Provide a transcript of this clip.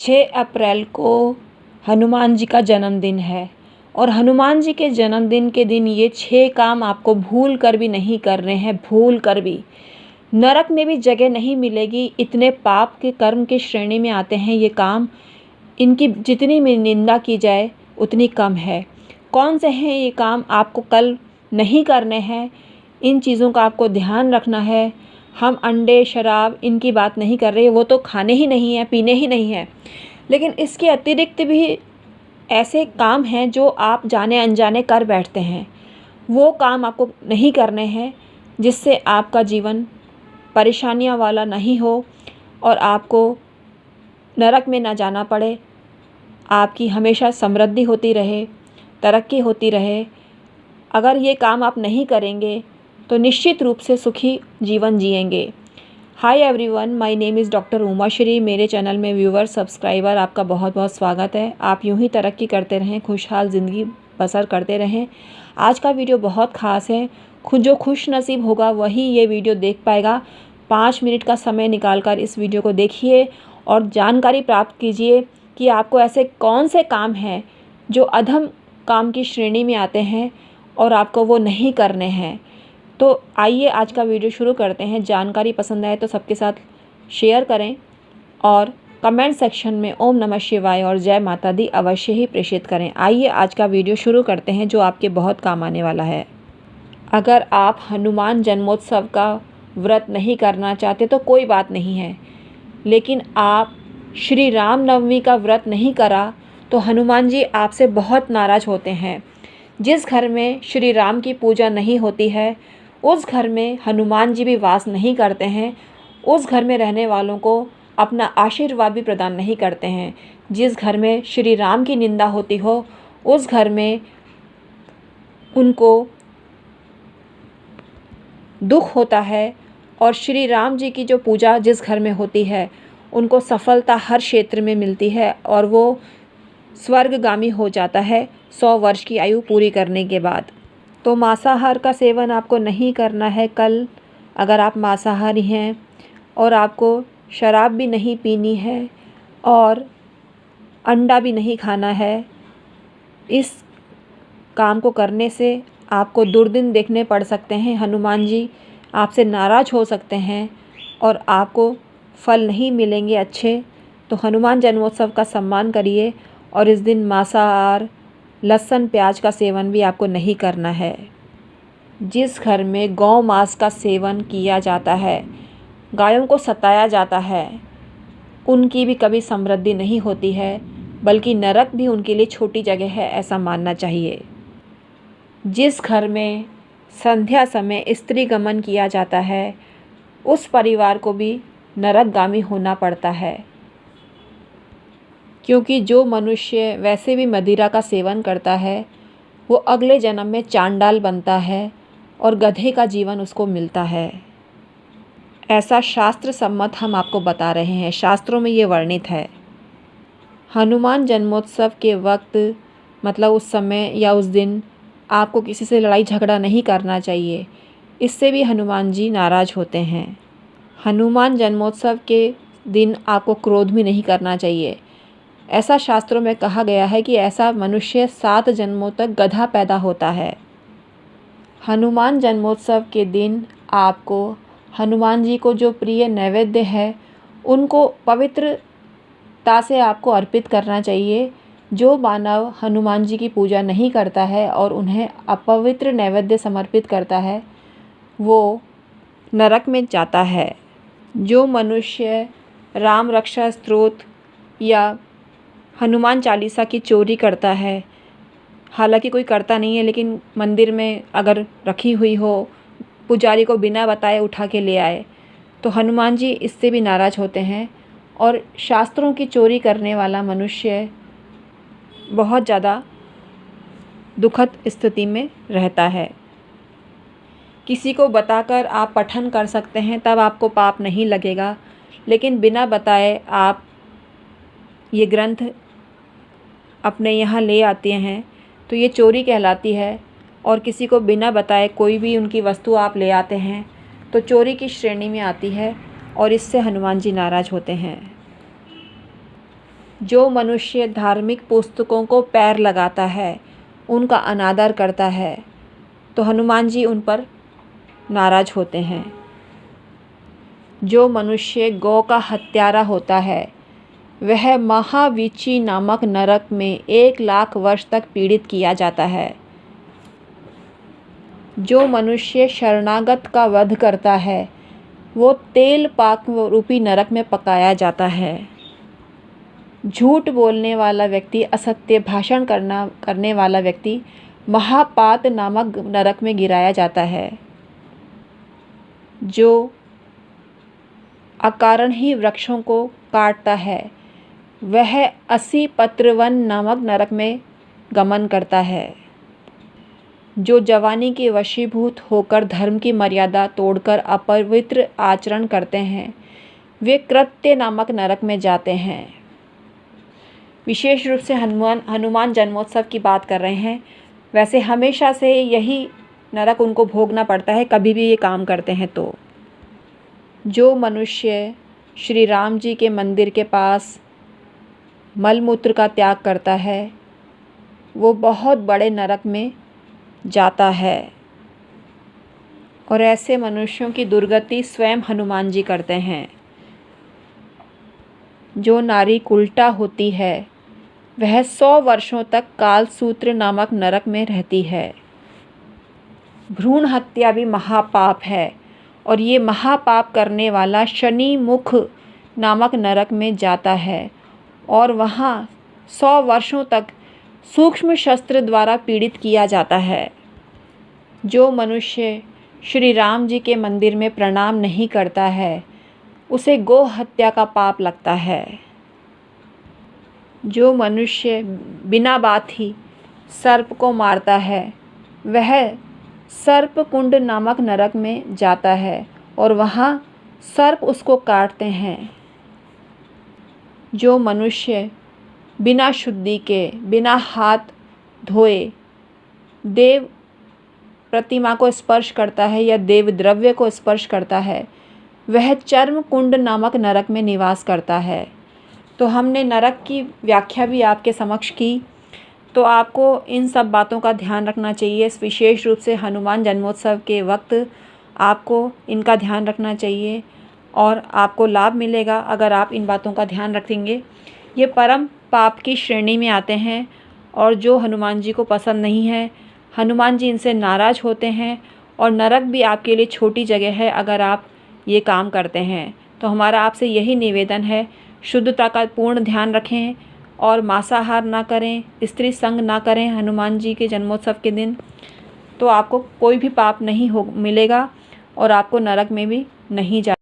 6 अप्रैल को हनुमान जी का जन्मदिन है और हनुमान जी के जन्मदिन के दिन ये 6 काम आपको भूल कर भी नहीं करने हैं, भूल कर भी। नरक में भी जगह नहीं मिलेगी, इतने पाप के कर्म की श्रेणी में आते हैं ये काम। इनकी जितनी भी निंदा की जाए उतनी कम है। कौन से हैं ये काम आपको कल नहीं करने हैं, इन चीज़ों का आपको ध्यान रखना है। हम अंडे, शराब इनकी बात नहीं कर रहे, वो तो खाने ही नहीं है, पीने ही नहीं है। लेकिन इसके अतिरिक्त भी ऐसे काम हैं जो आप जाने अनजाने कर बैठते हैं। वो काम आपको नहीं करने हैं जिससे आपका जीवन परेशानियां वाला नहीं हो और आपको नरक में ना जाना पड़े। आपकी हमेशा समृद्धि होती रहे, तरक्की होती रहे। अगर ये काम आप नहीं करेंगे तो निश्चित रूप से सुखी जीवन जिएंगे। Hi everyone, my name is doctor Uma Shri. मेरे चैनल में व्यूवर, सब्सक्राइबर आपका बहुत बहुत स्वागत है। आप यूं ही तरक्की करते रहें, खुशहाल ज़िंदगी बसर करते रहें। आज का वीडियो बहुत ख़ास है। जो खुश नसीब होगा वही ये वीडियो देख पाएगा। 5 मिनट का समय निकालकर इस वीडियो को देखिए और जानकारी प्राप्त कीजिए कि आपको ऐसे कौन से काम हैं जो अधम काम की श्रेणी में आते हैं और आपको वो नहीं करने हैं। तो आइए आज का वीडियो शुरू करते हैं। जानकारी पसंद आए तो सबके साथ शेयर करें और कमेंट सेक्शन में ओम नमः शिवाय और जय माता दी अवश्य ही प्रेषित करें। आइए आज का वीडियो शुरू करते हैं जो आपके बहुत काम आने वाला है। अगर आप हनुमान जन्मोत्सव का व्रत नहीं करना चाहते तो कोई बात नहीं है, लेकिन आप श्री राम नवमी का व्रत नहीं करा तो हनुमान जी आपसे बहुत नाराज़ होते हैं। जिस घर में श्री राम की पूजा नहीं होती है उस घर में हनुमान जी भी वास नहीं करते हैं। उस घर में रहने वालों को अपना आशीर्वाद भी प्रदान नहीं करते हैं। जिस घर में श्री राम की निंदा होती हो उस घर में उनको दुख होता है और श्री राम जी की जो पूजा जिस घर में होती है उनको सफलता हर क्षेत्र में मिलती है और वो स्वर्गगामी हो जाता है 100 वर्ष की आयु पूरी करने के बाद। तो मांसाहार का सेवन आपको नहीं करना है कल। अगर आप मांसाहारी हैं और आपको शराब भी नहीं पीनी है और अंडा भी नहीं खाना है, इस काम को करने से आपको दुर्दिन देखने पड़ सकते हैं। हनुमान जी आपसे नाराज़ हो सकते हैं और आपको फल नहीं मिलेंगे अच्छे। तो हनुमान जन्मोत्सव का सम्मान करिए और इस दिन मांसाहार, लहसुन, प्याज का सेवन भी आपको नहीं करना है। जिस घर में गौ मांस का सेवन किया जाता है, गायों को सताया जाता है, उनकी भी कभी समृद्धि नहीं होती है, बल्कि नरक भी उनके लिए छोटी जगह है, ऐसा मानना चाहिए। जिस घर में संध्या समय स्त्री गमन किया जाता है उस परिवार को भी नरकगामी होना पड़ता है, क्योंकि जो मनुष्य वैसे भी मदिरा का सेवन करता है वो अगले जन्म में चांडाल बनता है और गधे का जीवन उसको मिलता है। ऐसा शास्त्र सम्मत हम आपको बता रहे हैं, शास्त्रों में ये वर्णित है। हनुमान जन्मोत्सव के वक्त मतलब उस समय या उस दिन आपको किसी से लड़ाई झगड़ा नहीं करना चाहिए, इससे भी हनुमान जी नाराज़ होते हैं। हनुमान जन्मोत्सव के दिन आपको क्रोध भी नहीं करना चाहिए। ऐसा शास्त्रों में कहा गया है कि ऐसा मनुष्य 7 जन्मों तक गधा पैदा होता है। हनुमान जन्मोत्सव के दिन आपको हनुमान जी को जो प्रिय नैवेद्य है उनको पवित्रता से आपको अर्पित करना चाहिए। जो मानव हनुमान जी की पूजा नहीं करता है और उन्हें अपवित्र नैवेद्य समर्पित करता है वो नरक में जाता है। जो मनुष्य राम रक्षा स्तोत्र या हनुमान चालीसा की चोरी करता है, हालांकि कोई करता नहीं है, लेकिन मंदिर में अगर रखी हुई हो, पुजारी को बिना बताए उठा के ले आए, तो हनुमान जी इससे भी नाराज़ होते हैं और शास्त्रों की चोरी करने वाला मनुष्य बहुत ज़्यादा दुखद स्थिति में रहता है। किसी को बताकर आप पठन कर सकते हैं, तब आपको पाप नहीं लगेगा, लेकिन बिना बताए आप ये ग्रंथ अपने यहाँ ले आते हैं तो ये चोरी कहलाती है। और किसी को बिना बताए कोई भी उनकी वस्तु आप ले आते हैं तो चोरी की श्रेणी में आती है और इससे हनुमान जी नाराज़ होते हैं। जो मनुष्य धार्मिक पुस्तकों को पैर लगाता है, उनका अनादर करता है, तो हनुमान जी उन पर नाराज़ होते हैं। जो मनुष्य गौ का हत्यारा होता है, वह महावीची नामक नरक में 1,00,000 वर्ष तक पीड़ित किया जाता है। जो मनुष्य शरणागत का वध करता है, वो तेल पाक रूपी नरक में पकाया जाता है। झूठ बोलने वाला व्यक्ति, असत्य भाषण करने वाला व्यक्ति महापात नामक नरक में गिराया जाता है। जो अकारण ही वृक्षों को काटता है, वह 80 पत्रवन नामक नरक में गमन करता है। जो जवानी के वशीभूत होकर धर्म की मर्यादा तोड़कर अपवित्र आचरण करते हैं, वे कृत्य नामक नरक में जाते हैं। विशेष रूप से हनुमान जन्मोत्सव की बात कर रहे हैं। वैसे हमेशा से यही नरक उनको भोगना पड़ता है, कभी भी ये काम करते हैं तो। जो मनुष्य श्री राम जी के मंदिर के पास मलमूत्र का त्याग करता है, वो बहुत बड़े नरक में जाता है। और ऐसे मनुष्यों की दुर्गति स्वयं हनुमान जी करते हैं। जो नारी कुल्टा होती है, वह 100 वर्षों तक कालसूत्र नामक नरक में रहती है। भ्रूण हत्या भी महापाप है, और ये महापाप करने वाला शनि मुख नामक नरक में जाता है और वहाँ 100 वर्षों तक सूक्ष्म शस्त्र द्वारा पीड़ित किया जाता है। जो मनुष्य श्री राम जी के मंदिर में प्रणाम नहीं करता है, उसे गो हत्या का पाप लगता है। जो मनुष्य बिना बात ही सर्प को मारता है, वह सर्प कुंड नामक नरक में जाता है और वहाँ सर्प उसको काटते हैं। जो मनुष्य बिना शुद्धि के, बिना हाथ धोए देव प्रतिमा को स्पर्श करता है या देव द्रव्य को स्पर्श करता है, वह चर्म कुंड नामक नरक में निवास करता है। तो हमने नरक की व्याख्या भी आपके समक्ष की, तो आपको इन सब बातों का ध्यान रखना चाहिए। विशेष रूप से हनुमान जन्मोत्सव के वक्त आपको इनका ध्यान रखना चाहिए और आपको लाभ मिलेगा अगर आप इन बातों का ध्यान रखेंगे। ये परम पाप की श्रेणी में आते हैं और जो हनुमान जी को पसंद नहीं है, हनुमान जी इनसे नाराज़ होते हैं और नरक भी आपके लिए छोटी जगह है अगर आप ये काम करते हैं। तो हमारा आपसे यही निवेदन है, शुद्धता का पूर्ण ध्यान रखें और मांसाहार ना करें, स्त्री संग ना करें हनुमान जी के जन्मोत्सव के दिन, तो आपको कोई भी पाप नहीं मिलेगा और आपको नरक में भी नहीं जा